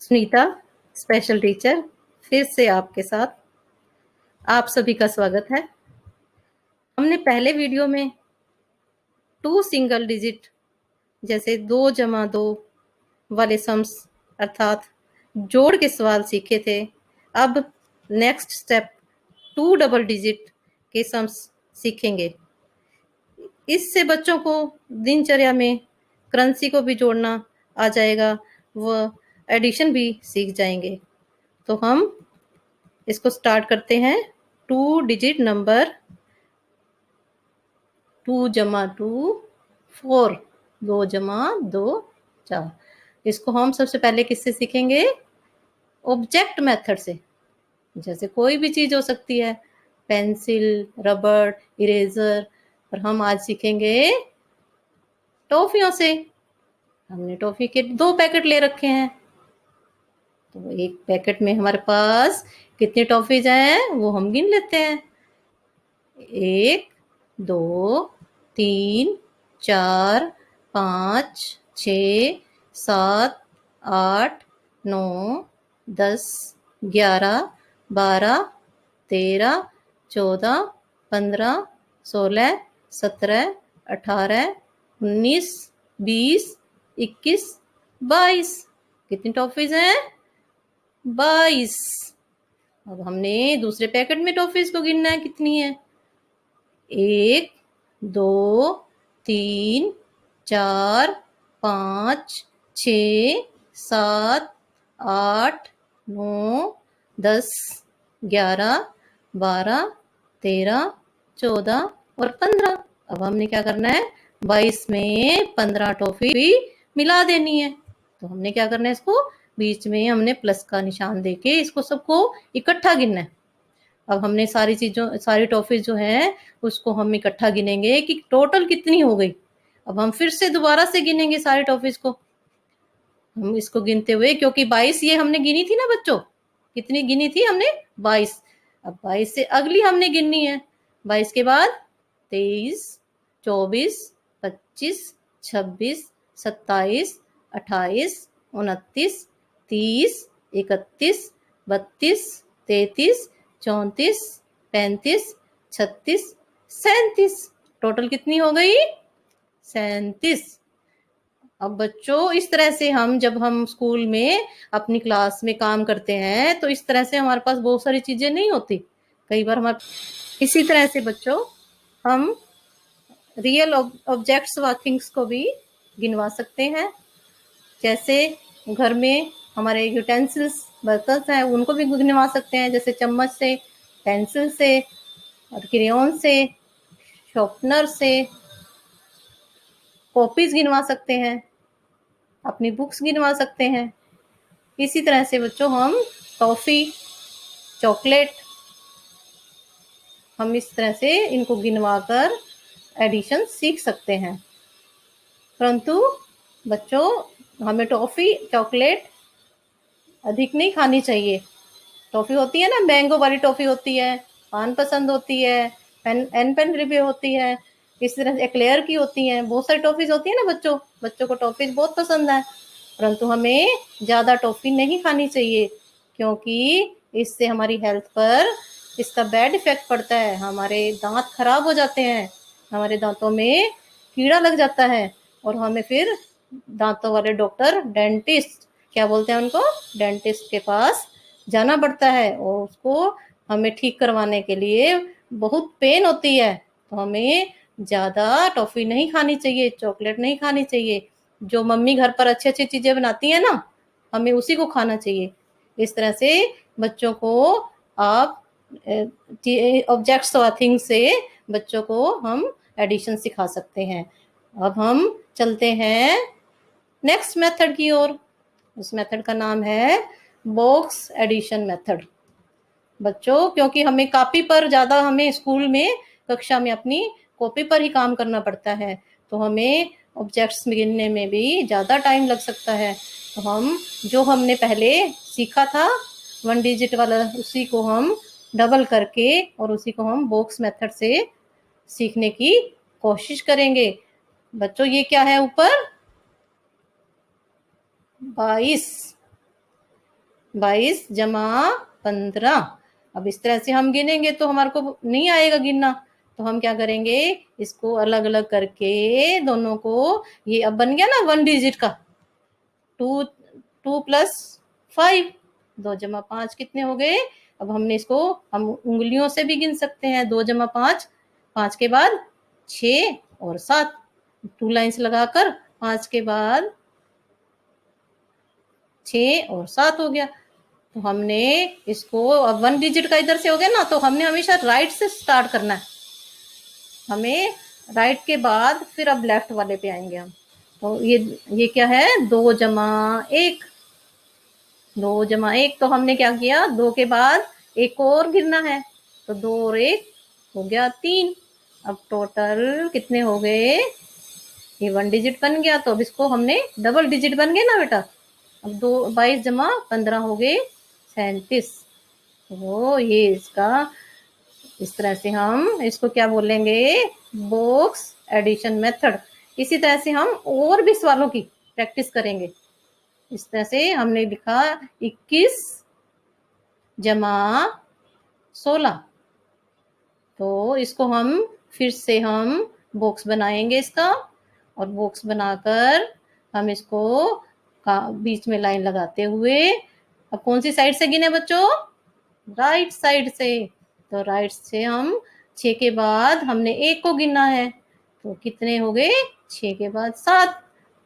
Sunita special teacher फिर से आपके साथ आप सभी का स्वागत है। हमने पहले वीडियो में 2 सिंगल डिजिट जैसे 2 जमा 2 वाले सम्स अर्थात जोड़ के सवाल सीखे थे। अब नेक्स्ट स्टेप 2 डबल डिजिट के सम्स सीखेंगे। इससे बच्चों को दिनचर्या में करेंसी को भी जोड़ना आ जाएगा, व एडिशन भी सीख जाएंगे। तो हम इसको स्टार्ट करते हैं। 2 डिजिट नंबर 2 जमा 2 4, 2 जमा 2 4। इसको हम सबसे पहले किससे सीखेंगे? ऑब्जेक्ट मेथड से। जैसे कोई भी चीज हो सकती है, पेंसिल, रबड़, इरेजर। और हम आज सीखेंगे टॉफियों से। हमने टॉफी के 2 पैकेट ले रखे हैं, तो एक पैकेट में हमारे पास कितनी टॉफीज हैं वो हम गिन लेते हैं। 1 2 3 4 5 6 7 8 9 10 11 12 13 14 15 16 17 18 19 20 21 22। कितनी टॉफीज हैं? 22। अब हमने दूसरे पैकेट में टॉफीज को गिनना है, कितनी है? 1 2 3 4 5 6 7 8 9 10 11 12 13 14 और 15। अब हमने क्या करना है? 22 में 15 टॉफी भी मिला देनी है। तो हमने क्या करना है? इसको बीच में हमने प्लस का निशान देके इसको सबको इकट्ठा गिनना है। अब हमने सारी टॉफीज जो है उसको हम इकट्ठा गिनेंगे कि टोटल कितनी हो गई। अब हम फिर से दोबारा से गिनेंगे सारी टॉफीज को। हम इसको गिनते हुए, क्योंकि 22 ये हमने गिनी थी ना बच्चों, कितनी गिनी थी हमने? 22। अब 22 से अगली हमने गिननी है। 22 के बाद 23 24 25 26 27 28 29 30 31 32 33 34 35 36 37। टोटल कितनी हो गई? 37। अब बच्चों इस तरह से जब हम स्कूल में अपनी क्लास में काम करते हैं तो इस तरह से हमारे पास बहुत सारी चीजें नहीं होती। कई बार हमारे इसी तरह से बच्चों हम रियल ऑब्जेक्ट्स व थिंग्स को भी गिनवा सकते हैं। जैसे घर में हमारे यूटेंसिल्स बर्तन हैं, उनको भी गिनवा सकते हैं, जैसे चम्मच से, पेंसिल से और क्रेयॉन से, शॉर्पनर से। कॉपीज गिनवा सकते हैं, अपनी बुक्स गिनवा सकते हैं। इसी तरह से बच्चों हम टॉफी, चॉकलेट, हम इस तरह से इनको गिनवा कर एडिशन सीख सकते हैं। परंतु बच्चों हमें टॉफी, चॉकलेट अधिक नहीं खानी चाहिए। टॉफी होती है ना, मैंगो वाली टॉफी होती है, पान पसंद होती है, पेन रिबे होती है, इस तरह से एक्लेयर की होती है, बहुत सारी टॉफीज होती है ना बच्चों। बच्चों को टॉफीज बहुत पसंद है, परंतु हमें ज्यादा टॉफी नहीं खानी चाहिए, क्योंकि इससे हमारी हेल्थ पर इसका बैड इफेक्ट पड़ता है। हमारे दांत खराब हो जाते हैं, हमारे दांतों में कीड़ा लग जाता है, और हमें फिर दांतों वाले डॉक्टर, डेंटिस्ट क्या बोलते हैं उनको, डेंटिस्ट के पास जाना पड़ता है, और उसको हमें ठीक करवाने के लिए बहुत पेन होती है। तो हमें ज्यादा टॉफी नहीं खानी चाहिए, चॉकलेट नहीं खानी चाहिए। जो मम्मी घर पर अच्छी अच्छी चीजें बनाती है ना, हमें उसी को खाना चाहिए। इस तरह से बच्चों को आप ऑब्जेक्ट्स और थिंग्स से बच्चों को हम एडिशन सिखा सकते हैं। अब हम चलते हैं नेक्स्ट मेथड की ओर। उस मेथड का नाम है बॉक्स एडिशन मेथड। बच्चों क्योंकि हमें कॉपी पर ज्यादा, हमें स्कूल में कक्षा में अपनी कॉपी पर ही काम करना पड़ता है, तो हमें ऑब्जेक्ट्स गिनने में भी ज्यादा टाइम लग सकता है। तो हम जो हमने पहले सीखा था 1 डिजिट वाला, उसी को हम डबल करके और उसी को हम बॉक्स मेथड से सीखने की कोशिश करेंगे। बच्चों ये क्या है ऊपर? 22। 22 जमा 15। अब इस तरह से हम गिनेंगे तो हमारे को नहीं आएगा गिनना, तो हम क्या करेंगे, इसको अलग अलग करके दोनों को, ये अब बन गया ना 1 डिजिट का, 2 प्लस 5, 2 जमा 5 कितने हो गए। अब हमने इसको हम उंगलियों से भी गिन सकते हैं, 2 जमा 5, 5 के बाद 6 और 7, 2 लाइन्स लगाकर 5 के बाद 6 और 7 हो गया। तो हमने इसको अब 1 डिजिट का इधर से हो गया ना, तो हमने हमेशा राइट से स्टार्ट करना है, हमें राइट के बाद फिर अब लेफ्ट वाले पे आएंगे हम। तो ये क्या है, 2 जमा 1, 2 जमा 1, तो हमने क्या किया, 2 के बाद एक और गिरना है, तो 2 और 1 हो गया 3। अब टोटल कितने हो गए, ये 1 डिजिट बन गया, तो अब इसको हमने डबल डिजिट बन गए ना बेटा। अब 22 जमा 15 हो गए 37। तो ये इसका, इस तरह से हम इसको क्या बोलेंगे, बॉक्स एडिशन मेथड। इसी तरह से हम और भी सवालों की प्रैक्टिस करेंगे। इस तरह से हमने लिखा 21 जमा 16, तो इसको हम फिर से हम बॉक्स बनाएंगे इसका, और बॉक्स बनाकर हम इसको बीच में लाइन लगाते हुए, अब कौन सी साइड से गिने बच्चों, राइट साइड से। तो राइट से हम 6 के बाद हमने 1 को गिनना है, तो कितने हो गए, 6 के बाद 7,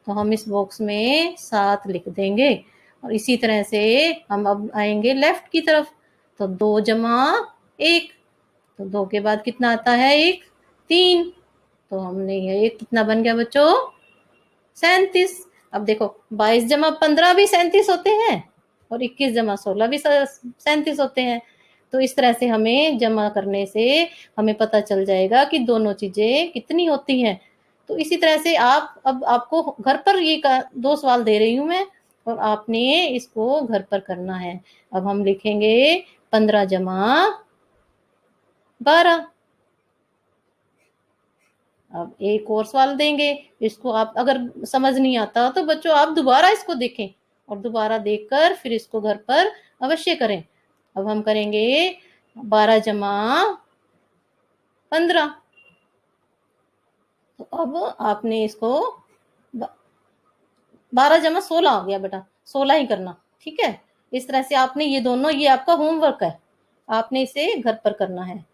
तो हम इस बॉक्स में 7 लिख देंगे। और इसी तरह से हम अब आएंगे लेफ्ट की तरफ, तो 2 जमा 1, तो 2 के बाद कितना आता है, 1, 3, तो हमने ये कितना बन गया बच्चों, 37। अब देखो 22 जमा 15 भी 37 होते हैं, और 21 जमा 16 भी 37 होते हैं। तो इस तरह से हमें जमा करने से हमें पता चल जाएगा कि दोनों चीजें कितनी होती हैं। तो इसी तरह से आप, अब आपको घर पर ये 2 सवाल दे रही हूं मैं, और आपने इसको घर पर करना है। अब हम लिखेंगे 15 जमा 12। अब एक और सवाल देंगे, इसको आप अगर समझ नहीं आता तो बच्चों आप दोबारा इसको देखें, और दोबारा देखकर फिर इसको घर पर अवश्य करें। अब हम करेंगे 12 जमा 15, तो अब आपने इसको 12 जमा 16 हो गया बेटा, 16 ही करना, ठीक है। इस तरह से आपने ये दोनों, ये आपका होमवर्क है, आपने इसे घर पर करना है।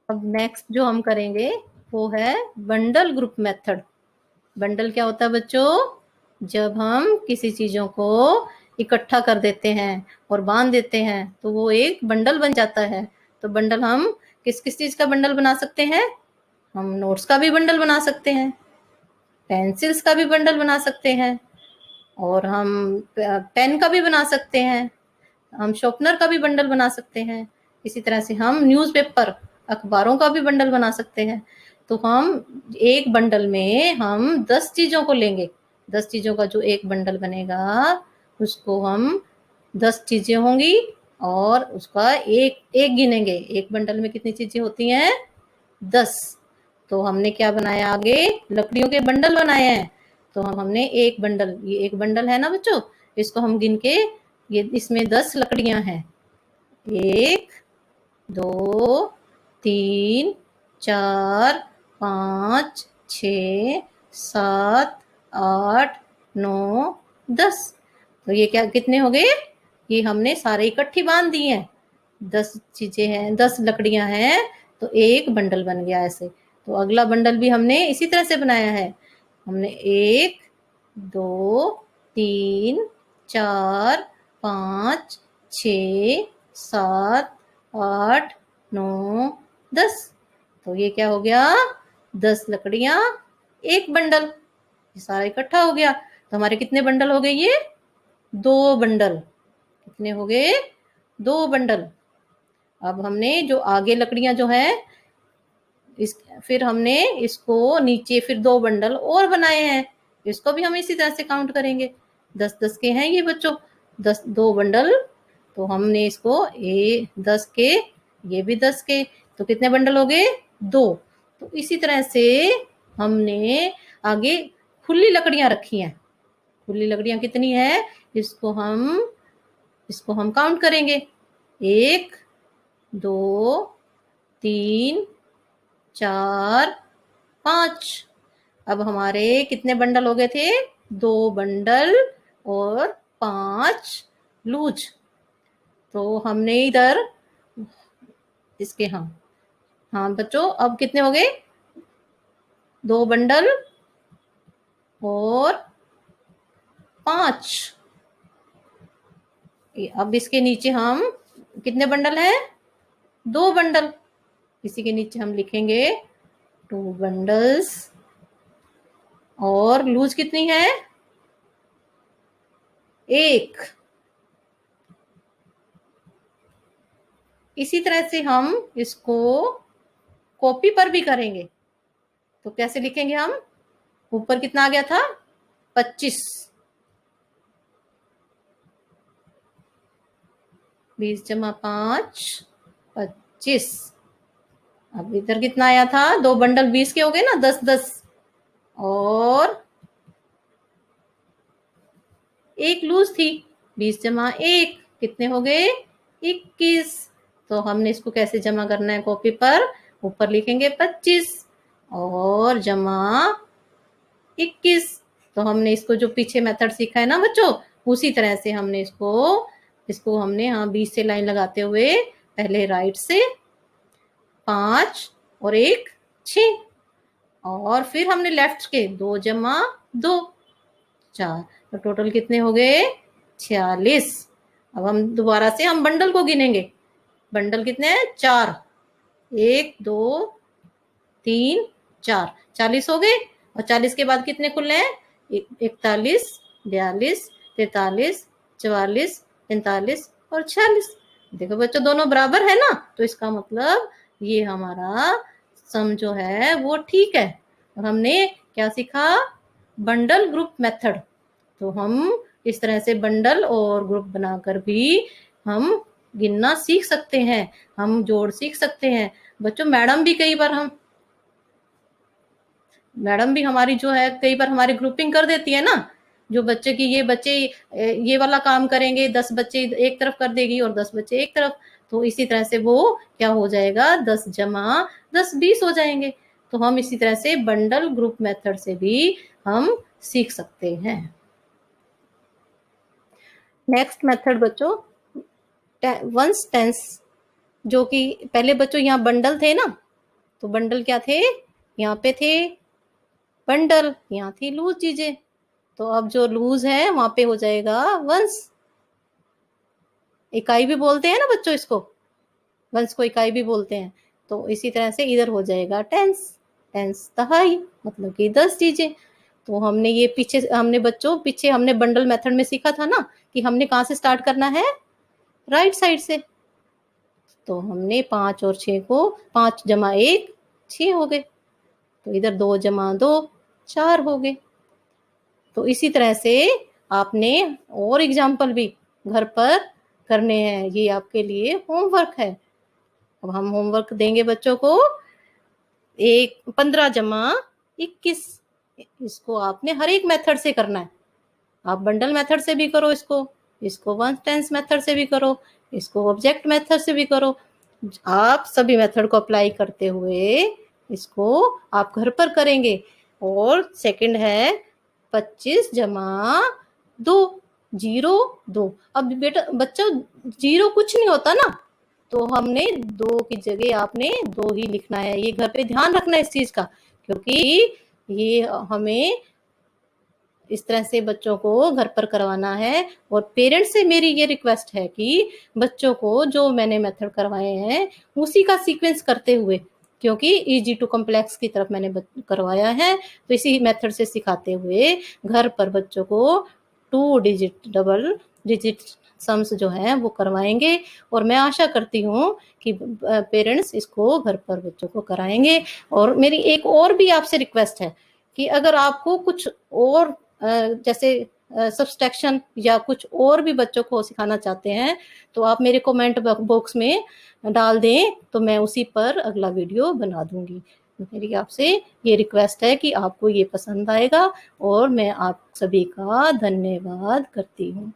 अब नेक्स्ट जो हम करेंगे वो है बंडल ग्रुप मेथड। बंडल क्या होता है बच्चों, जब हम किसी चीजों को इकट्ठा कर देते हैं और बांध देते हैं तो वो एक बंडल बन जाता है। तो बंडल हम किस किस चीज का बंडल बना सकते हैं, हम नोट्स का भी बंडल बना सकते हैं, पेंसिल्स का भी बंडल बना सकते हैं, और हम पेन का भी बना सकते हैं, हम शॉर्पनर का भी बंडल बना सकते हैं। इसी तरह से हम न्यूज़पेपर, अखबारों का भी बंडल बना सकते हैं। तो हम एक बंडल में हम 10 चीजों को लेंगे, 10 चीजों का जो एक बंडल बनेगा उसको हम 10 चीजें होंगी, और उसका एक एक गिनेंगे, एक बंडल में कितनी चीजें होती हैं, 10। तो हमने क्या बनाया, आगे लकड़ियों के बंडल बनाए हैं। तो हमने एक बंडल, ये एक बंडल है ना बच्चों, इसको हम गिन के, ये इसमें 10 लकड़ियां हैं, 1, 2, 3, 4, 5, 6, 7, 8, 9, 10। तो ये क्या कितने हो गए, ये हमने सारे इकट्ठी बांध दिए हैं, 10 चीजें हैं, 10 लकड़ियां हैं, तो एक बंडल बन गया ऐसे। तो अगला बंडल भी हमने इसी तरह से बनाया है, हमने 1, 2, 3, 4, 5, 6, 7, 8, 9, 10। तो ये क्या हो गया, 10 लकड़ियां एक बंडल, ये सारा इकट्ठा हो गया। तो हमारे कितने बंडल हो गए, ये 2 बंडल, कितने हो गए, 2 बंडल। अब हमने जो आगे लकड़ियां जो है, इस फिर हमने इसको नीचे फिर 2 बंडल और बनाए हैं, इसको भी हम इसी तरह से काउंट करेंगे, 10-10 के हैं ये बच्चों, 10 2 बंडल। तो हमने इसको 10 के, ये भी 10 के, तो कितने बंडल हो गए, 2। तो इसी तरह से हमने आगे खुली लकड़ियां रखी हैं, खुली लकड़ियां कितनी है, इसको हम इसको हम काउंट करेंगे, 1 2 3 4 5। अब हमारे कितने बंडल हो गए थे? 2 बंडल और 5 लूज। तो हमने इधर इसके हाँ बच्चों, अब कितने हो गए? 2 बंडल और 5। अब इसके नीचे हम कितने बंडल है? 2 बंडल। इसी के नीचे हम लिखेंगे 2 बंडल्स और लूज कितनी है? 1। इसी तरह से हम इसको कॉपी पर भी करेंगे। तो कैसे लिखेंगे हम? ऊपर कितना आ गया था? 25। 20 जमा 5 25। अब इधर कितना आया था? 2 बंडल 20 के हो गए ना, 10 10। और एक लूज थी, 20 जमा 1 कितने हो गए? 21। तो हमने इसको कैसे जमा करना है कॉपी पर? ऊपर लिखेंगे 25 और जमा 21। तो हमने इसको जो पीछे मेथड सीखा है ना बच्चों, उसी तरह से हमने इसको हमने 20 से लाइन लगाते हुए पहले राइट से 5 और 1 6, और फिर हमने लेफ्ट के 2 जमा 2 4। तो टोटल कितने हो गए? 46। अब हम दोबारा से हम बंडल को गिनेंगे। बंडल कितने हैं? 4। 1 2 3 4, 40 हो गए। और 40 के बाद कितने खुले हैं? 41 42 43 44 45 और 46। देखो बच्चों, दोनों बराबर है ना, तो इसका मतलब ये हमारा सम जो है वो ठीक है। और हमने क्या सीखा? Bundle group method. तो हम इस तरह से बंडल और ग्रुप बनाकर भी हम गिनना सीख सकते हैं, हम जोड़ सीख सकते हैं। बच्चों मैडम भी हमारी जो है कई बार हमारी ग्रुपिंग कर देती है ना, जो बच्चे की ये बच्चे ये वाला काम करेंगे, 10 बच्चे एक तरफ कर देगी और 10 बच्चे एक तरफ। तो इसी तरह से वो क्या हो जाएगा? 10 जमा 10 20 हो जाएंगे। तो हम इसी तरह से बंडल ग्रुप मेथड से भी हम सीख सकते हैं। नेक्स्ट मेथड बच्चों, वंस टेंस, जो कि पहले बच्चों यहाँ बंडल थे ना, तो बंडल क्या थे? यहाँ पे थे बंडल, यहाँ थी लूज चीजें। तो अब जो लूज है वहां पे हो जाएगा वंस। इकाई भी बोलते हैं ना बच्चों इसको, वंस को इकाई भी बोलते हैं। तो इसी तरह से इधर हो जाएगा टेंस। टेंस दहाई, मतलब कि 10 चीजें। तो हमने ये पीछे हमने बंडल मेथड में सीखा था ना कि हमने कहाँ से स्टार्ट करना है? राइट साइड से। तो हमने 5 और 6 को 5 जमा 1 6 हो गए। तो इधर 2 जमा 2 4 हो गए। तो इसी तरह से आपने और एग्जाम्पल भी घर पर करने हैं, ये आपके लिए होमवर्क है। अब हम होमवर्क देंगे बच्चों को। 15 जमा 21, इसको आपने हर एक मेथड से करना है। आप बंडल मेथड से भी करो, इसको वन टेंस मेथड से भी करो, इसको ऑब्जेक्ट मेथड से भी करो। आप सभी मेथड को अप्लाई करते हुए इसको आप घर पर करेंगे। और सेकंड है 25 जमा 2 0 2। अब बेटा बच्चों 0 कुछ नहीं होता ना, तो हमने 2 की जगह आपने 2 ही लिखना है। ये घर पे ध्यान रखना है इस चीज का, क्योंकि ये हमें इस तरह से बच्चों को घर पर करवाना है। और पेरेंट्स से मेरी ये रिक्वेस्ट है कि बच्चों को जो मैंने मेथड करवाए हैं उसी का सीक्वेंस करते हुए, क्योंकि इजी टू कॉम्प्लेक्स की तरफ मैंने करवाया है, तो इसी मेथड से सिखाते हुए घर पर बच्चों को 2 डिजिट डबल डिजिट सम्स जो हैं वो करवाएंगे। और मैं आशा करती हूँ कि पेरेंट्स इसको घर पर बच्चों को कराएंगे। और मेरी एक और भी आपसे रिक्वेस्ट है कि अगर आपको कुछ और जैसे सब्सट्रैक्शन या कुछ और भी बच्चों को सिखाना चाहते हैं, तो आप मेरे कमेंट बॉक्स में डाल दें, तो मैं उसी पर अगला वीडियो बना दूंगी। मेरी आपसे ये रिक्वेस्ट है कि आपको ये पसंद आएगा, और मैं आप सभी का धन्यवाद करती हूँ।